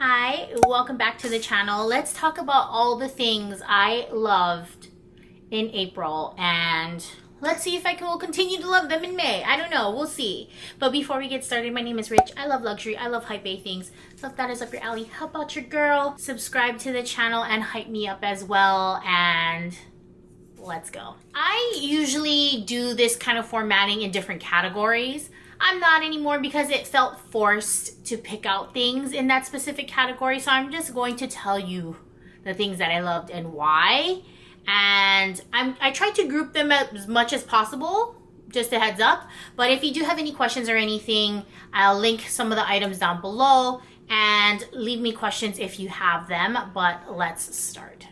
Hi, welcome back to the channel. Let's talk about all the things I loved in April and let's see if I will continue to love them in May. I don't know, we'll see. But before we get started, my name is Rich. I love luxury, I love hype A things. So if that is up your alley, how about your girl? Subscribe to the channel and hype me up as well, and let's go. I usually do this kind of formatting in different categories. I'm not anymore because it felt forced to pick out things in that specific category. So I'm just going to tell you the things that I loved and why. And I tried to group them as much as possible, just a heads up. But if you do have any questions or anything, I'll link some of the items down below and leave me questions if you have them. But let's start.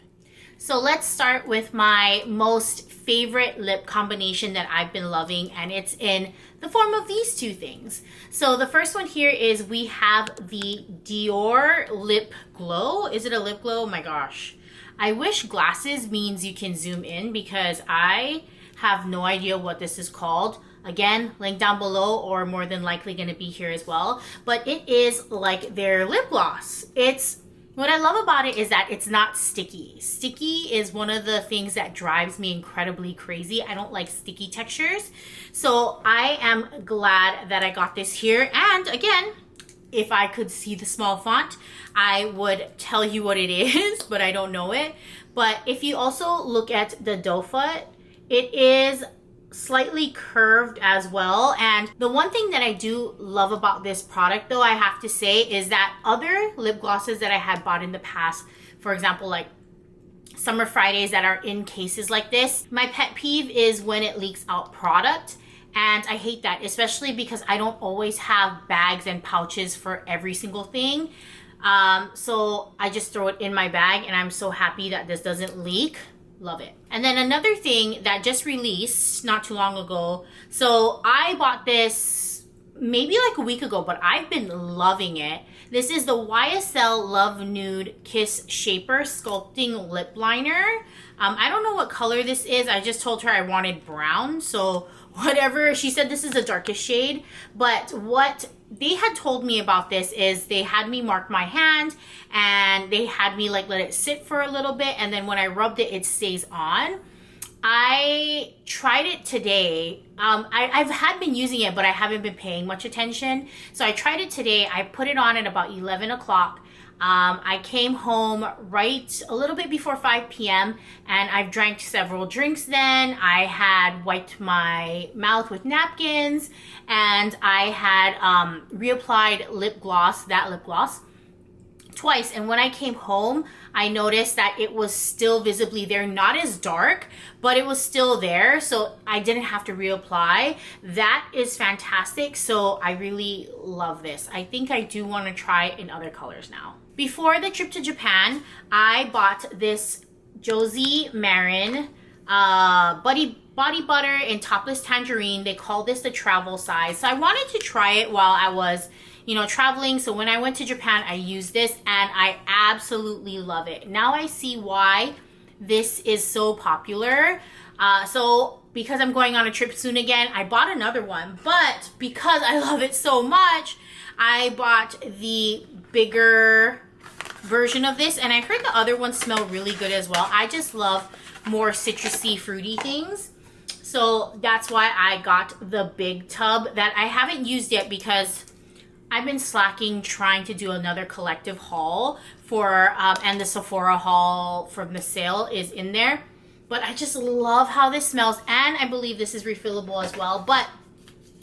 So let's start with my most favorite lip combination that I've been loving, and it's in the form of these two things. So the first one here is we have the Dior Lip Glow. Is it a lip glow? Oh my gosh. I wish glasses means you can zoom in because I have no idea what this is called. Again, link down below or more than likely going to be here as well. But it is like their lip gloss. What I love about it is that it's not sticky. Sticky is one of the things that drives me incredibly crazy. I don't like sticky textures. So I am glad that I got this here. And again, if I could see the small font, I would tell you what it is, but I don't know it. But if you also look at the doe foot, it is slightly curved as well. And the one thing that I do love about this product, though, I have to say, is that other lip glosses that I had bought in the past, for example, like Summer Fridays that are in cases like this, my pet peeve is when it leaks out product. And I hate that, especially because I don't always have bags and pouches for every single thing. So I just throw it in my bag, and I'm so happy that this doesn't leak. Love it. And then another thing that just released not too long ago. So I bought this maybe like a week ago, but I've been loving it. This is the YSL Love Nude Kiss Shaper Sculpting Lip Liner. I don't know what color this is. I just told her I wanted brown. So whatever, she said this is the darkest shade. But what they had told me about this is they had me mark my hand and they had me like let it sit for a little bit, and then when I rubbed it, it stays on. I tried it today. I've had been using it, but I haven't been paying much attention. So I tried it today. I put it on at about 11 o'clock. I came home right a little bit before 5 p.m. and I've drank several drinks then. I had wiped my mouth with napkins and I had reapplied lip gloss, twice. And when I came home, I noticed that it was still visibly there, not as dark, but it was still there. So I didn't have to reapply. That is fantastic. So I really love this. I think I do want to try it in other colors now. Before the trip to Japan, I bought this Josie Marin body butter in topless tangerine. They call this the travel size. So I wanted to try it while I was traveling. So when I went to Japan, I used this and I absolutely love it. Now I see why this is so popular. So because I'm going on a trip soon again, I bought another one. But because I love it so much, I bought the bigger version of this. And I heard the other ones smell really good as well. I just love more citrusy, fruity things. So that's why I got the big tub that I haven't used yet because I've been slacking trying to do another collective haul for, and the Sephora haul from the sale is in there. But I just love how this smells, and I believe this is refillable as well. But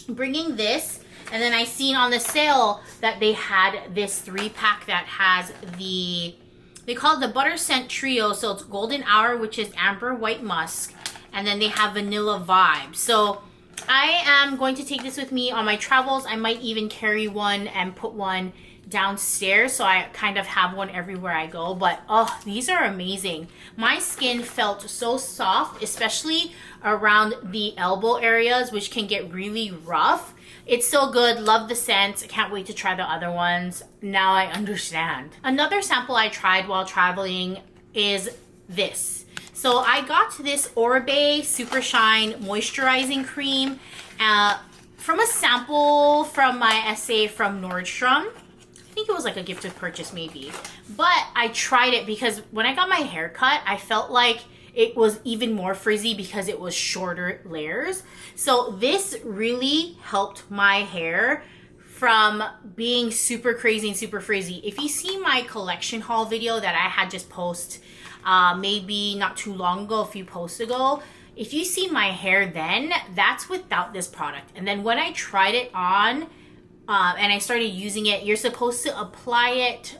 bringing this, and then I seen on the sale that they had this 3-pack that has they call it the Butter Scent Trio. So it's Golden Hour, which is Amber White Musk, and then they have Vanilla Vibe. So I am going to take this with me on my travels. I might even carry one and put one downstairs so I kind of have one everywhere I go. But oh, these are amazing. My skin felt so soft, especially around the elbow areas, which can get really rough. It's so good. Love the scent. I can't wait to try the other ones. Now I understand. Another sample I tried while traveling is this. So I got this Oribe Super Shine Moisturizing Cream from a sample from my essay from Nordstrom. I think it was like a gift of purchase maybe. But I tried it because when I got my hair cut, I felt like it was even more frizzy because it was shorter layers. So this really helped my hair from being super crazy and super frizzy. If you see my collection haul video that I had just posted maybe not too long ago, a few posts ago, if you see my hair then, that's without this product. And then when I tried it on and I started using it, you're supposed to apply it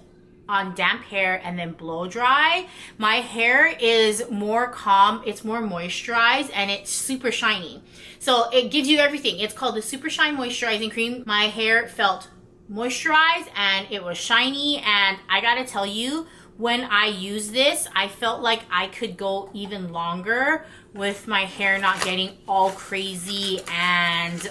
on damp hair and then blow dry. My hair is more calm, it's more moisturized, and it's super shiny. So it gives you everything. It's called the Super Shine Moisturizing Cream. My hair felt moisturized and it was shiny, and I gotta tell you, when I use this, I felt like I could go even longer with my hair not getting all crazy and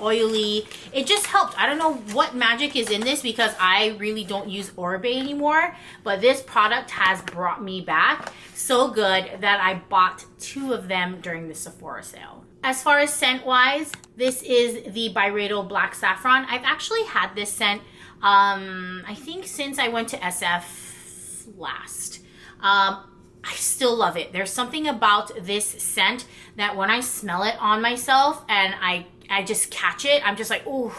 oily. It just helped. I don't know what magic is in this because I really don't use Oribe anymore, but this product has brought me back so good that I bought 2 of them during the Sephora sale. As far as scent wise, this is the Byredo Black Saffron. I've actually had this scent I think since I went to SF last. I still love it. There's something about this scent that when I smell it on myself and I just catch it, I'm just like, ooh,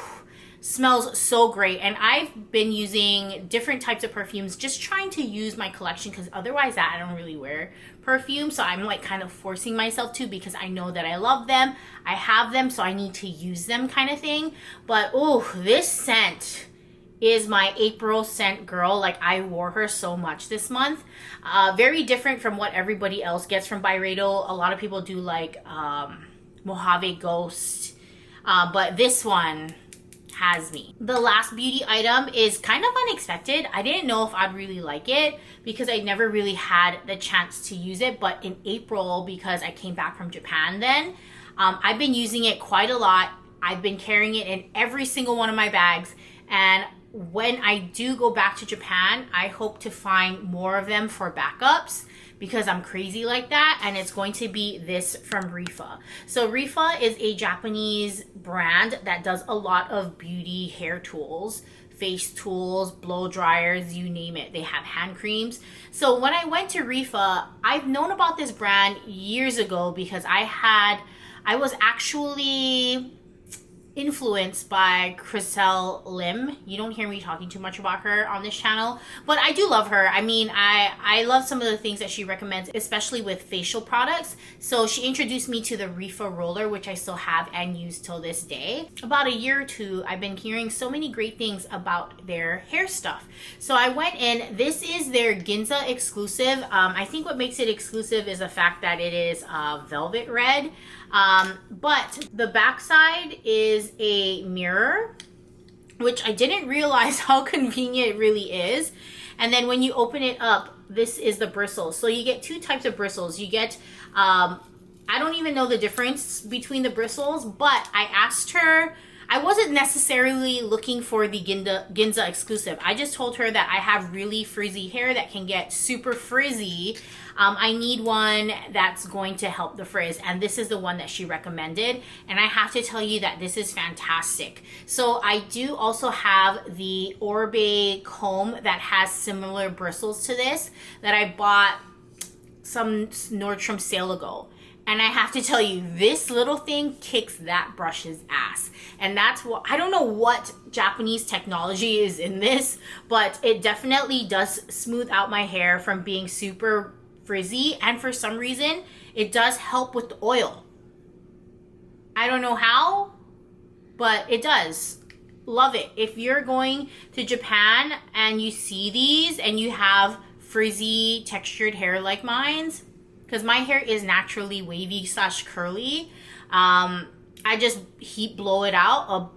smells so great. And I've been using different types of perfumes, just trying to use my collection, because otherwise I don't really wear perfume. So I'm like kind of forcing myself to, because I know that I love them, I have them, so I need to use them kind of thing. But oh, this scent is my April scent girl. Like, I wore her so much this month. Very different from what everybody else gets from Byredo. A lot of people do like Mojave Ghost, but this one has me. The last beauty item is kind of unexpected. I didn't know if I'd really like it because I never really had the chance to use it, but in April, because I came back from Japan then, I've been using it quite a lot. I've been carrying it in every single one of my bags, and when I do go back to Japan, I hope to find more of them for backups because I'm crazy like that. And it's going to be this from Rifa. So Rifa is a Japanese brand that does a lot of beauty hair tools, face tools, blow dryers, you name it. They have hand creams. So when I went to Rifa, I've known about this brand years ago because I was actually influenced by Chriselle Lim. You don't hear me talking too much about her on this channel, but I do love her. I mean, I love some of the things that she recommends, especially with facial products. So she introduced me to the Rifa roller, which I still have and use till this day. About a year or two, I've been hearing so many great things about their hair stuff. So I went in. This is their Ginza exclusive. I think what makes it exclusive is the fact that it is velvet red. But the backside is a mirror, which I didn't realize how convenient it really is. And then when you open it up, this is the bristles. So you get 2 types of bristles. You get, I don't even know the difference between the bristles, but I asked her, I wasn't necessarily looking for the Ginza exclusive. I just told her that I have really frizzy hair that can get super frizzy. I need one that's going to help the frizz, and this is the one that she recommended, and I have to tell you that this is fantastic. So I do also have the Oribe comb that has similar bristles to this that I bought some Nordstrom sale ago. And I have to tell you, this little thing kicks that brush's ass. And that's what, I don't know what Japanese technology is in this, but it definitely does smooth out my hair from being super frizzy. And for some reason, it does help with the oil. I don't know how, but it does. Love it. If you're going to Japan and you see these and you have frizzy textured hair like mine's, because my hair is naturally wavy / curly. I just blow it out.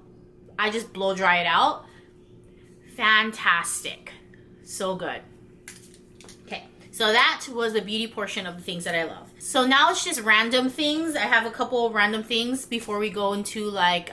I just blow dry it out. Fantastic. So good. Okay, so that was the beauty portion of the things that I love. So now it's just random things. I have a couple of random things before we go into like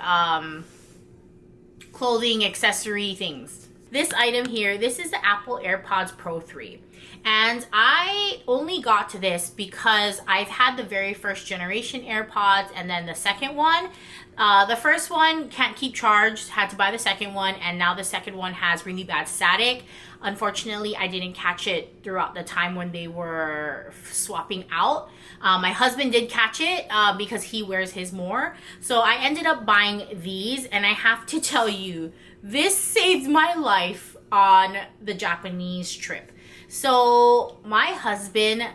clothing, accessory things. This item here, this is the Apple AirPods Pro 3. And I only got to this because I've had the very first generation AirPods and then the second one. The first one can't keep charged, had to buy the second one, and now the second one has really bad static. Unfortunately, I didn't catch it throughout the time when they were swapping out. My husband did catch it because he wears his more. So I ended up buying these, and I have to tell you, this saved my life on the Japanese trip. So my husband,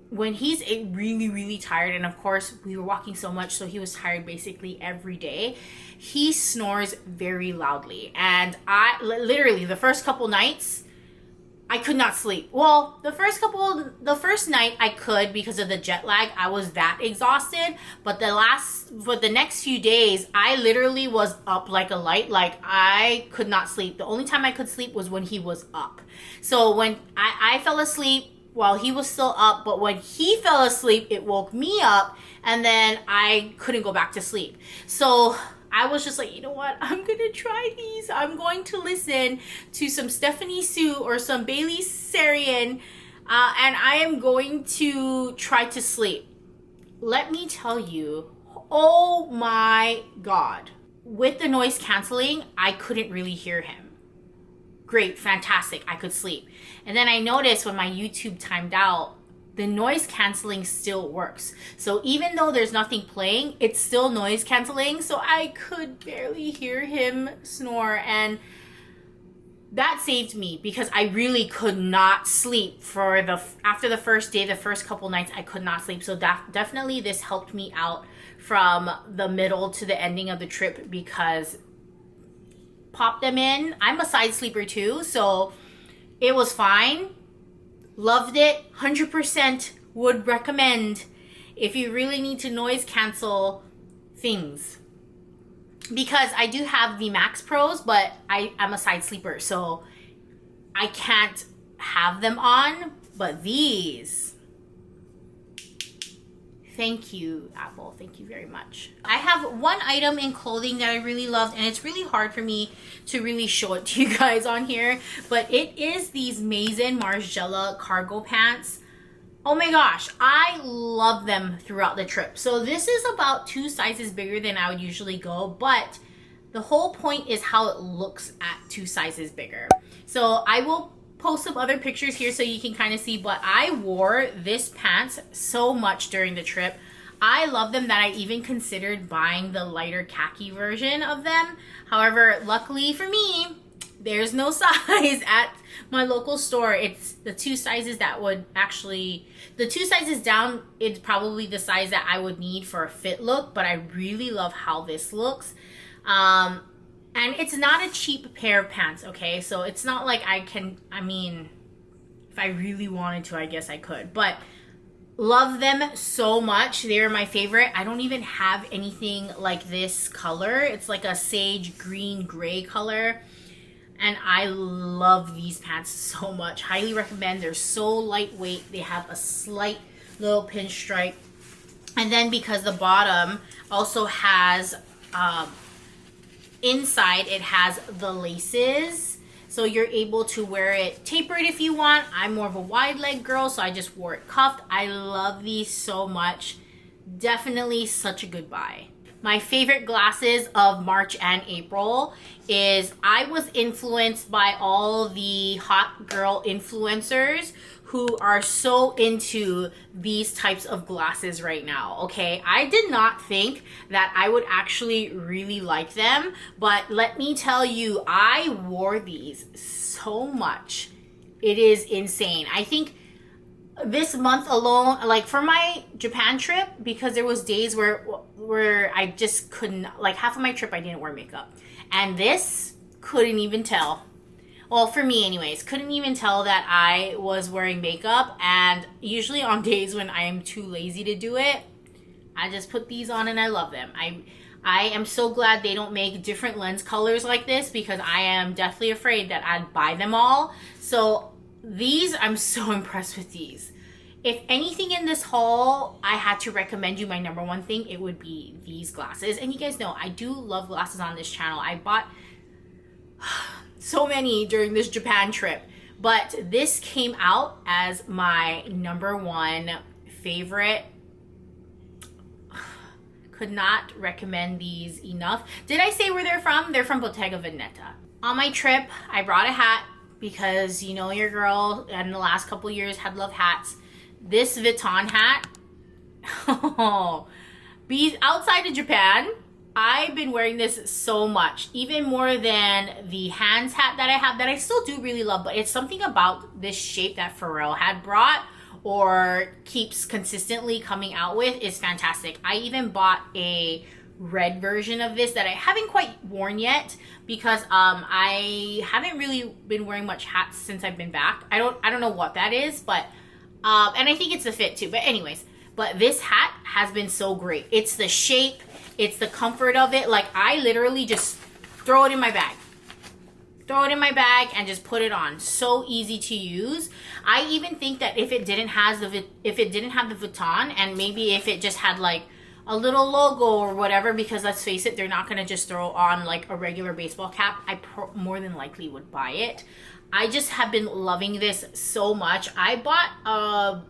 when he's really, really tired, and of course we were walking so much, so he was tired basically every day, he snores very loudly. And I literally, the first couple nights, I could not sleep. Well, the first night I could because of the jet lag. I was that exhausted. But for the next few days, I literally was up like a light. Like, I could not sleep. The only time I could sleep was when he was up. So when I fell asleep while he was still up, but when he fell asleep, it woke me up, and then I couldn't go back to sleep. So I was just like, you know what? I'm going to try these. I'm going to listen to some Stephanie Sue or some Bailey Sarian, and I am going to try to sleep. Let me tell you, oh my God. With the noise canceling, I couldn't really hear him. Great, fantastic, I could sleep. And then I noticed when my YouTube timed out, the noise canceling still works. So even though there's nothing playing, it's still noise canceling. So I could barely hear him snore. And that saved me because I really could not sleep after the first day, the first couple nights, I could not sleep. So definitely this helped me out from the middle to the ending of the trip, because pop them in. I'm a side sleeper too, so it was fine. Loved it. 100% would recommend if you really need to noise cancel things. Because I do have the Max Pros, but I'm a side sleeper, so I can't have them on. But these, thank you, Apple. Thank you very much. I have one item in clothing that I really loved, and it's really hard for me to really show it to you guys on here, but it is these Maison Margiela cargo pants. Oh my gosh, I love them throughout the trip. So this is about 2 sizes bigger than I would usually go, but the whole point is how it looks at 2 sizes bigger. So I will post some other pictures here so you can kind of see, but I wore this pants so much during the trip. I love them that I even considered buying the lighter khaki version of them. However, luckily for me, there's no size at my local store. It's the 2 sizes that would actually, the 2 sizes down, it's probably the size that I would need for a fit look, but I really love how this looks. And it's not a cheap pair of pants, okay? So it's not like I mean, if I really wanted to, I guess I could. But love them so much. They're my favorite. I don't even have anything like this color. It's like a sage green gray color. And I love these pants so much. Highly recommend. They're so lightweight. They have a slight little pinstripe. And then because the bottom also has... inside it has the laces, so you're able to wear it tapered if you want. I'm more of a wide leg girl, so I just wore it cuffed. I love these so much. Definitely such a good buy. My favorite glasses of March and April is, I was influenced by all the hot girl influencers who are so into these types of glasses right now, okay? I did not think that I would actually really like them, but let me tell you, I wore these so much. It is insane. I think this month alone, like for my Japan trip, because there was days where I just couldn't, like half of my trip I didn't wear makeup. And this, couldn't even tell. Well, for me anyways, couldn't even tell that I was wearing makeup. And usually on days when I am too lazy to do it, I just put these on and I love them. I am so glad they don't make different lens colors like this, because I am deathly afraid that I'd buy them all. So these, I'm so impressed with these. If anything in this haul, I had to recommend you my number one thing, it would be these glasses. And you guys know, I do love glasses on this channel. I bought so many during this Japan trip, but this came out as my #1 favorite. Could not recommend these enough. Did I say where they're from? They're from Bottega Veneta. On my trip, I brought a hat because you know your girl in the last couple years had loved hats. This Vuitton hat, be outside of Japan, I've been wearing this so much, even more than the Hands hat that I have, that I still do really love, but it's something about this shape that Pharrell had brought or keeps consistently coming out with is fantastic. I even bought a red version of this that I haven't quite worn yet because I haven't really been wearing much hats since I've been back. I don't know what that is, but and I think it's the fit too. But anyways, but this hat has been so great. It's the shape, it's the comfort of it. Like I literally just throw it in my bag. Throw it in my bag and just put it on. So easy to use. I even think that if it didn't have the Vuitton, and maybe if it just had like a little logo or whatever, because let's face it, they're not gonna just throw on like a regular baseball cap, I more than likely would buy it. I just have been loving this so much. I bought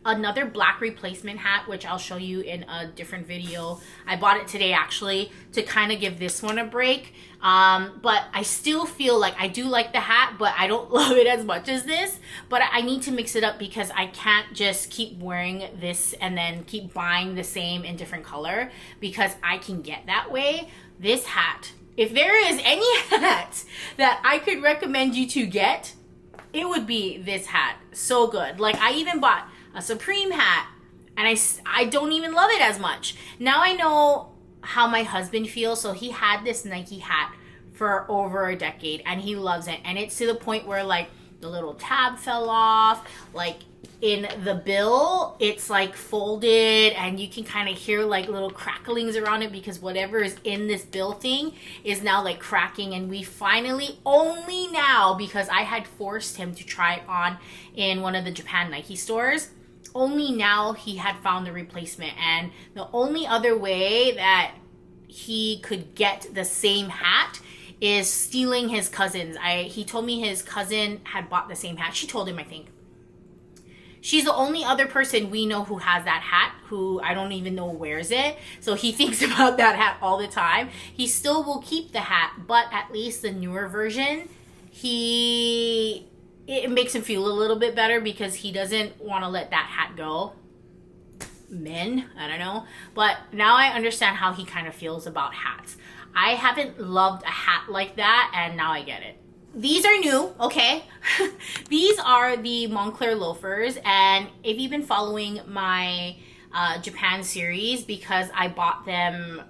another black replacement hat, which I'll show you in a different video. I bought it today actually to kind of give this one a break. But I still feel like I do like the hat, but I don't love it as much as this. But I need to mix it up because I can't just keep wearing this and then keep buying the same in different color, because I can get that way. This hat, if there is any hat that I could recommend you to get, it would be this hat. So good. Like I even bought a Supreme hat and I don't even love it as much. Now I know how my husband feels. So he had this Nike hat for over a decade and he loves it. And it's to the point where like the little tab fell off, like in the bill, it's like folded and you can kind of hear like little cracklings around it because whatever is in this bill thing is now like cracking. And we finally, only now, because I had forced him to try it on in one of the Japan Nike stores, only now he had found the replacement. And the only other way that he could get the same hat is stealing his cousin's. He told me his cousin had bought the same hat. She told him, I think. She's the only other person we know who has that hat, who I don't even know wears it. So he thinks about that hat all the time. He still will keep the hat, but at least the newer version, it makes him feel a little bit better because he doesn't want to let that hat go. Men, I don't know. But now I understand how he kind of feels about hats. I haven't loved a hat like that, and now I get it. These are new, okay? These are the Moncler loafers, and if you've been following my Japan series, because I bought them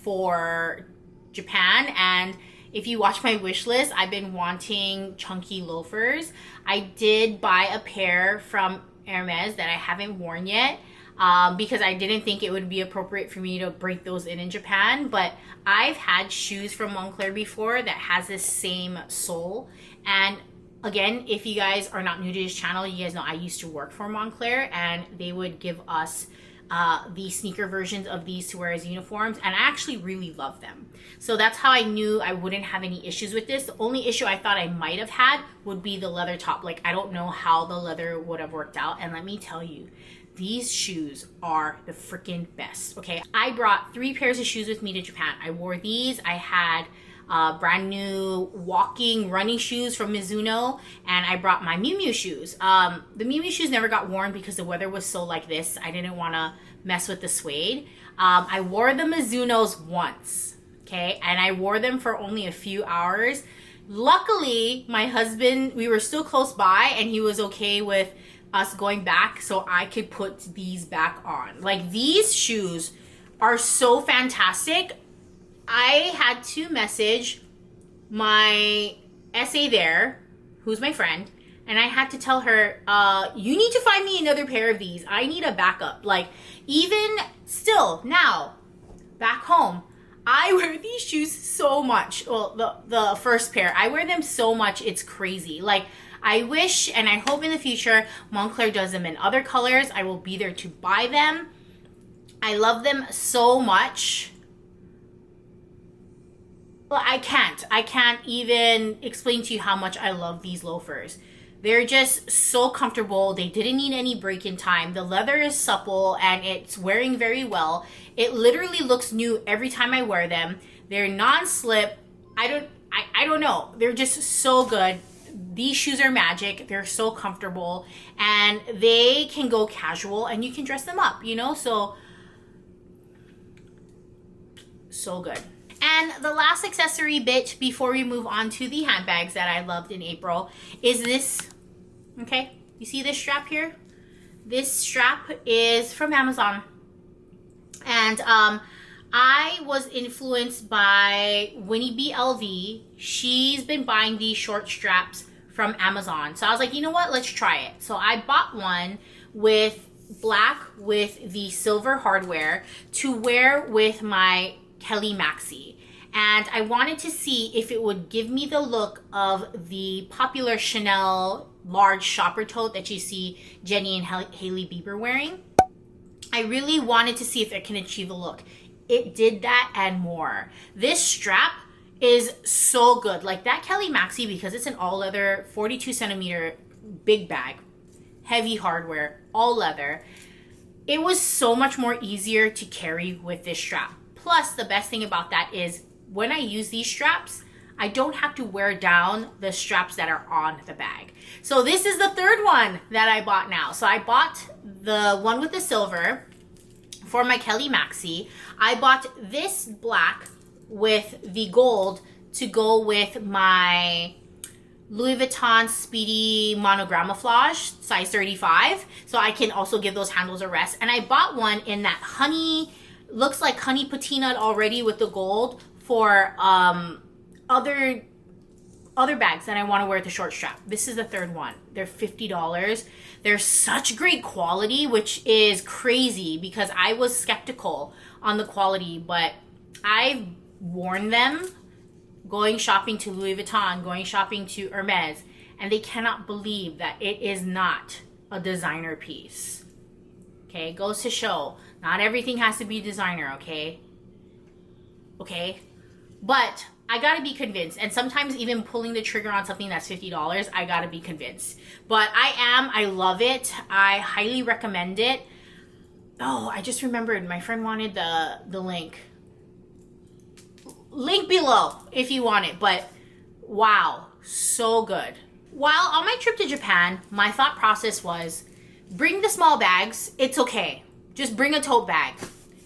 for Japan, and if you watch my wish list, I've been wanting chunky loafers. I did buy a pair from Hermes that I haven't worn yet, because I didn't think it would be appropriate for me to break those in Japan. But I've had shoes from Moncler before that has this same sole. And again, if you guys are not new to this channel, you guys know I used to work for Moncler and they would give us the sneaker versions of these to wear as uniforms, and I actually really love them. So that's how I knew I wouldn't have any issues with this. The only issue I thought I might have had would be the leather top. Like I don't know how the leather would have worked out, and let me tell you, these shoes are the freaking best. Okay, I brought 3 pairs of shoes with me to Japan. I wore these. I had brand new running shoes from Mizuno, and I brought my Miu Miu shoes. The Miu Miu shoes never got worn because the weather was so like this. I didn't want to mess with the suede. I wore the Mizunos once, okay, and I wore them for only a few hours. Luckily, my husband, we were still close by, and he was okay with us going back so I could put these back on. Like, these shoes are so fantastic. I had to message my SA there, who's my friend, and I had to tell her, you need to find me another pair of these. I need a backup. Like, even still now, back home, I wear these shoes so much. Well, the first pair, I wear them so much, it's crazy. Like, I wish and I hope in the future Moncler does them in other colors. I will be there to buy them. I love them so much. Well, I can't even explain to you how much I love these loafers. They're just so comfortable. They didn't need any break-in time. The leather is supple and it's wearing very well. It literally looks new every time I wear them. They're non-slip. I don't know. They're just so good. These shoes are magic. They're so comfortable and they can go casual and you can dress them up, you know? So good. And the last accessory bit before we move on to the handbags that I loved in April is this. Okay, you see this strap here? This strap is from Amazon. And I was influenced by Winnie B. LV. She's been buying these short straps from Amazon. So I was like, you know what? Let's try it. So I bought one with black with the silver hardware to wear with my Kelly Maxi. And I wanted to see if it would give me the look of the popular Chanel large shopper tote that you see Jenny and Hailey Bieber wearing. I really wanted to see if it can achieve the look. It did that and more. This strap is so good. Like that Kelly Maxi, because it's an all leather 42 centimeter big bag, heavy hardware, all leather. It was so much more easier to carry with this strap. Plus, the best thing about that is when I use these straps, I don't have to wear down the straps that are on the bag. So this is the third one that I bought now. So I bought the one with the silver for my Kelly Maxi. I bought this black with the gold to go with my Louis Vuitton Speedy Monogramouflage size 35. So I can also give those handles a rest. And I bought one in that honey, looks like honey patina already with the gold for other bags that I want to wear with the short strap. This is the third one. They're $50. They're such great quality, which is crazy because I was skeptical on the quality, but I've worn them going shopping to Louis Vuitton, going shopping to Hermes, and they cannot believe that it is not a designer piece. Okay, goes to show, not everything has to be designer, okay? Okay? But I gotta be convinced. And sometimes even pulling the trigger on something that's $50, I gotta be convinced. But I love it. I highly recommend it. Oh, I just remembered my friend wanted the link. Link below if you want it. But wow, so good. While on my trip to Japan, my thought process was, bring the small bags, it's okay. Just bring a tote bag.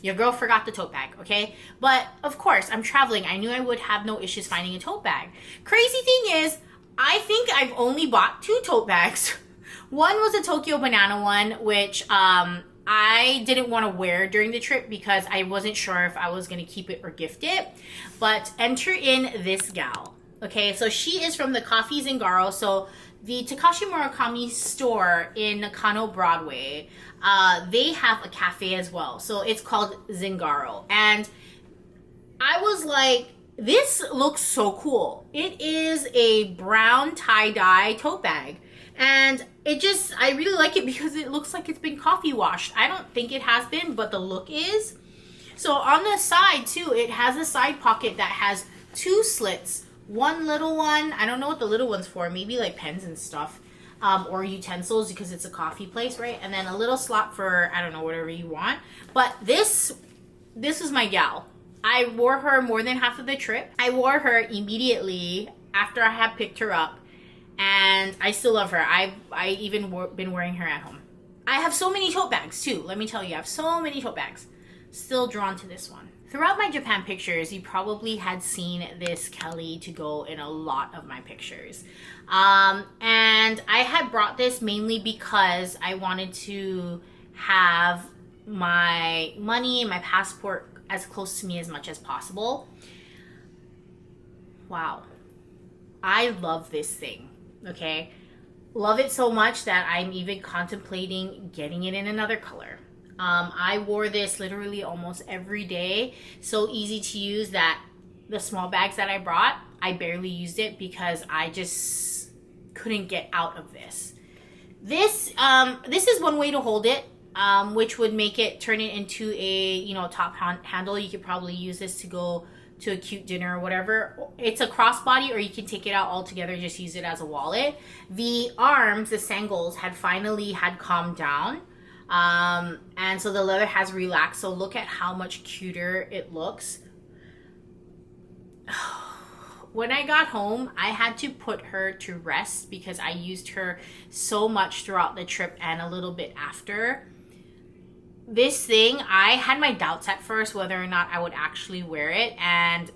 Your girl forgot the tote bag, okay? But of course, I'm traveling. I knew I would have no issues finding a tote bag. Crazy thing is, I think I've only bought 2 tote bags. One was a Tokyo Banana one, which I didn't want to wear during the trip because I wasn't sure if I was going to keep it or gift it. But enter in this gal. Okay, so she is from the Coffee Zingaro. So the Takashi Murakami store in Nakano Broadway, they have a cafe as well. So it's called Zingaro. And I was like, this looks so cool. It is a brown tie-dye tote bag. And I really like it because it looks like it's been coffee washed. I don't think it has been, but the look is. So on the side too, it has a side pocket that has 2 slits. One little one, I don't know what the little one's for, maybe like pens and stuff, or utensils because it's a coffee place, right? And then a little slot for, I don't know, whatever you want. But this is my gal. I wore her more than half of the trip. I wore her immediately after I had picked her up, and I still love her. I even been wearing her at home. I have so many tote bags too, let me tell you. I have so many tote bags. Still drawn to this one. Throughout my Japan pictures, you probably had seen this Kelly to go in a lot of my pictures. And I had brought this mainly because I wanted to have my money and my passport as close to me as much as possible. Wow. I love this thing, okay? Love it so much that I'm even contemplating getting it in another color. I wore this literally almost every day. So easy to use that the small bags that I brought, I barely used it because I just couldn't get out of this. This is one way to hold it, which would make it turn it into a, top handle. You could probably use this to go to a cute dinner or whatever. It's a crossbody, or you can take it out altogether, just use it as a wallet. The arms, the sangles, had calmed down. And so the leather has relaxed. So look at how much cuter it looks. When I got home, I had to put her to rest because I used her so much throughout the trip and a little bit after. This thing, I had my doubts at first whether or not I would actually wear it, and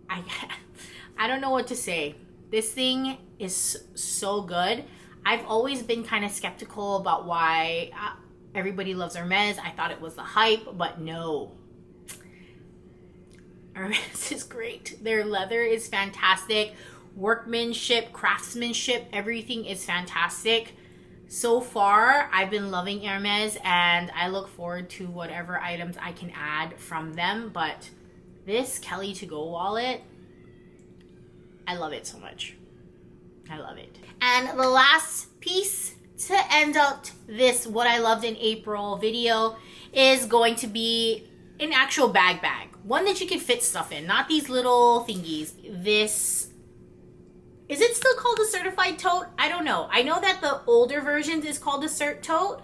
I don't know what to say. This thing is so good. I've always been kind of skeptical about why everybody loves Hermes. I thought it was the hype, but no. Hermes is great. Their leather is fantastic. Workmanship, craftsmanship, everything is fantastic. So far, I've been loving Hermes, and I look forward to whatever items I can add from them. But this Kelly to go wallet, I love it so much. I love it. And the last piece to end out this what I loved in April video is going to be an actual bag. One that you can fit stuff in, not these little thingies. This, is it still called a certified tote? I don't know. I know that the older versions is called a cert tote.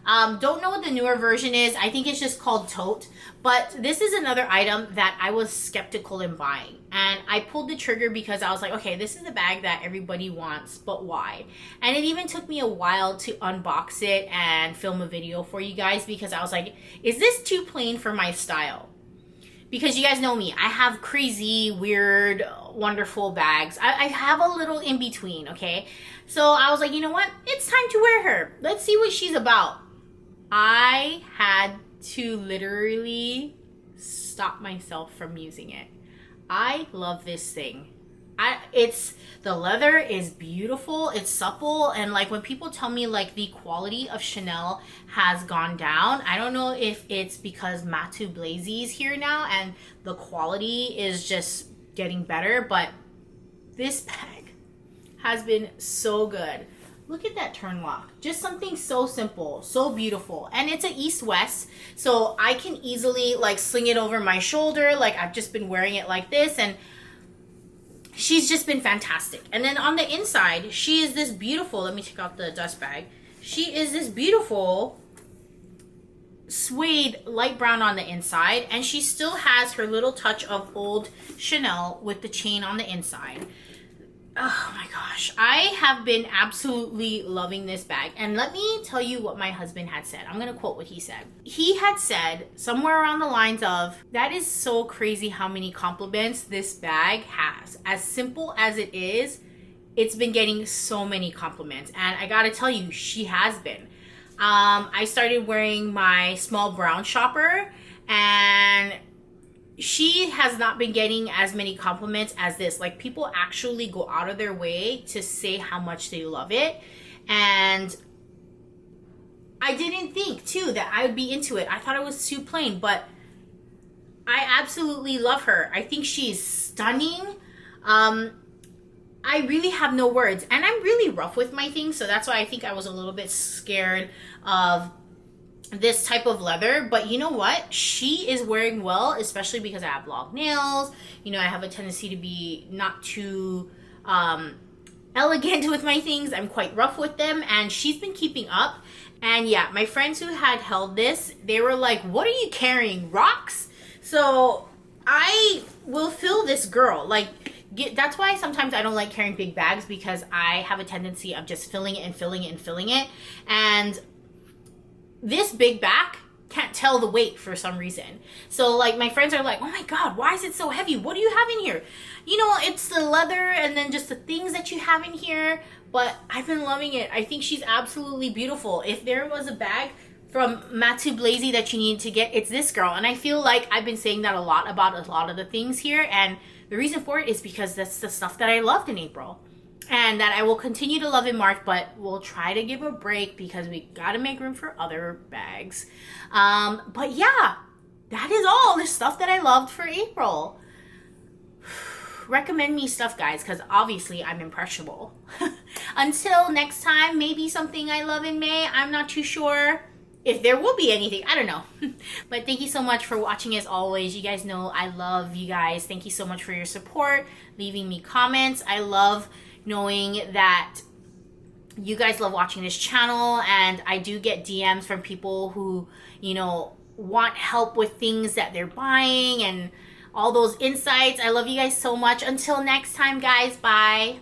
Don't know what the newer version is. I think it's just called tote. But this is another item that I was skeptical in buying. And I pulled the trigger because I was like, okay, this is the bag that everybody wants, but why? And it even took me a while to unbox it and film a video for you guys because I was like, is this too plain for my style? Because you guys know me, I have crazy, weird, wonderful bags. I have a little in between, okay? So I was like, you know what? It's time to wear her. Let's see what she's about. I had to literally stop myself from using it. I love this thing. The leather is beautiful, it's supple, and like when people tell me like the quality of Chanel has gone down, I don't know if it's because Matu Blazy's here now and the quality is just getting better, but this bag has been so good. Look at that turn lock. Just something so simple, so beautiful. And it's an east-west, so I can easily like sling it over my shoulder. Like I've just been wearing it like this, and she's just been fantastic. And then on the inside, she is this beautiful, let me take out the dust bag. She is this beautiful suede light brown on the inside, and she still has her little touch of old Chanel with the chain on the inside. Oh my gosh, I have been absolutely loving this bag. And let me tell you what my husband had said. I'm going to quote what he said. He had said somewhere around the lines of, that is so crazy how many compliments this bag has. As simple as it is, it's been getting so many compliments. And I got to tell you, she has been. I started wearing my small brown shopper, and she has not been getting as many compliments as this. Like, people actually go out of their way to say how much they love it. And I didn't think too that I would be into it. I thought it was too plain, but I absolutely love her. I think she's stunning. I really have no words, and I'm really rough with my things, so that's why I think I was a little bit scared of this type of leather. But you know what, she is wearing well, especially because I have long nails. You know, I have a tendency to be not too elegant with my things. I'm quite rough with them, and she's been keeping up. And yeah, my friends who had held this, they were like, what are you carrying, rocks? So I will fill this girl, like, that's why sometimes I don't like carrying big bags, because I have a tendency of just filling it and filling it and filling it. And this big bag can't tell the weight for some reason. So like, my friends are like, oh my God, why is it so heavy? What do you have in here? You know, it's the leather and then just the things that you have in here. But I've been loving it. I think she's absolutely beautiful. If there was a bag from Matu Blazy that you need to get, it's this girl. And I feel like I've been saying that a lot about a lot of the things here. And the reason for it is because that's the stuff that I loved in April. And that I will continue to love in March, but we'll try to give a break because we gotta make room for other bags. But yeah, that is all the stuff that I loved for April. Recommend me stuff, guys, because obviously I'm impressionable. Until next time, maybe something I love in May. I'm not too sure. if there will be anything, I don't know. But thank you so much for watching as always. You guys know I love you guys. Thank you so much for your support, leaving me comments. I love knowing that you guys love watching this channel, and I do get DMs from people who, you know, want help with things that they're buying and all those insights. I love you guys so much. Until next time, guys. Bye.